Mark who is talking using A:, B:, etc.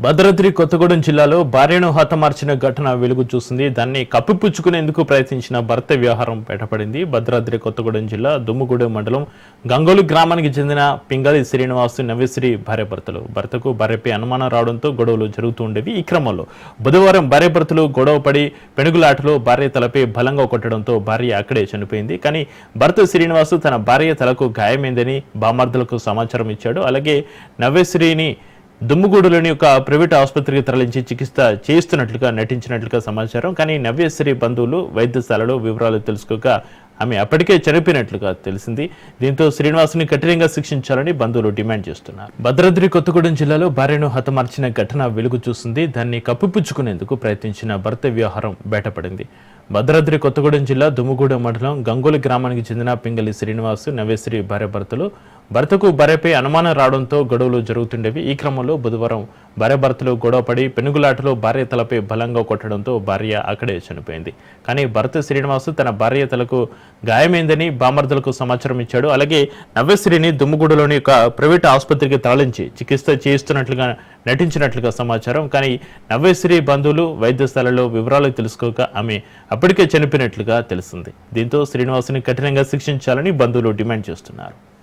A: భద్రాద్రి కొత్తగూడెం జిల్లాలో భార్యను హతమార్చిన ఘటన వెలుగు చూసింది. దాన్ని కప్పిపుచ్చుకునేందుకు ప్రయత్నించిన భర్త వ్యవహారం బయటపడింది. భద్రాద్రి కొత్తగూడెం జిల్లా దుమ్ముగూడెం మండలం గంగోలు గ్రామానికి చెందిన పింగళి శ్రీనివాసు నవ్యశ్రీ భార్యాభర్తలు. భర్తకు భార్యపై అనుమానం రావడంతో గొడవలు జరుగుతుండేవి. ఈ క్రమంలో బుధవారం భార్యాభర్తలు గొడవ పడి పెనుగులాటలో భార్య తలపై బలంగా కొట్టడంతో భార్య అక్కడే చనిపోయింది. కానీ భర్త శ్రీనివాసు తన భార్య తలకు గాయమైందని బామర్దులకు సమాచారం ఇచ్చాడు. అలాగే నవ్యశ్రీని దుమ్ముగూడులోని ఒక ప్రైవేట్ ఆసుపత్రికి తరలించి చికిత్స చేస్తున్నట్లుగా నటించినట్లుగా సమాచారం. కానీ నవ్యశ్రీ బంధువులు వైద్యశాలలో వివరాలు తెలుసుకోక ఆమె అప్పటికే చనిపోయినట్లుగా తెలిసింది. దీంతో శ్రీనివాసుని కఠినంగా శిక్షించాలని బంధువులు డిమాండ్ చేస్తున్నారు. భద్రాద్రి కొత్తగూడెం జిల్లాలో భార్యను హతమార్చిన ఘటన వెలుగు చూసింది. దాన్ని కప్పిపుచ్చుకునేందుకు ప్రయత్నించిన భర్త వ్యవహారం బయటపడింది. భద్రాద్రి కొత్తగూడెం జిల్లా దుమ్ముగూడెం మండలం గంగోలి గ్రామానికి చెందిన పింగళి శ్రీనివాసు నవ్యశ్రీ భార్యాభర్తలు. భర్తకు భార్యపై అనుమానం రావడంతో గొడవలు జరుగుతుండేవి. ఈ క్రమంలో బుధవారం భార్యాభర్తలు గొడవపడి పెనుగులాటలో భార్య తలపై బలంగా కొట్టడంతో భార్య అక్కడే చనిపోయింది. కానీ భర్త శ్రీనివాసు తన భార్య తలకు గాయమైందని బామర్దులకు సమాచారం ఇచ్చాడు. అలాగే నవ్యశ్రీని దుమ్ముగూడలోని ఒక ప్రైవేట్ ఆసుపత్రికి తరలించి చికిత్స చేస్తున్నట్లుగా నటించినట్లుగా సమాచారం. కానీ నవ్యశ్రీ బంధువులు వైద్యశాలలో వివరాలు తెలుసుకోక ఆమె అప్పటికే చనిపోయినట్లుగా తెలిసింది. దీంతో శ్రీనివాసుని కఠినంగా శిక్షించాలని బంధువులు డిమాండ్ చేస్తున్నారు.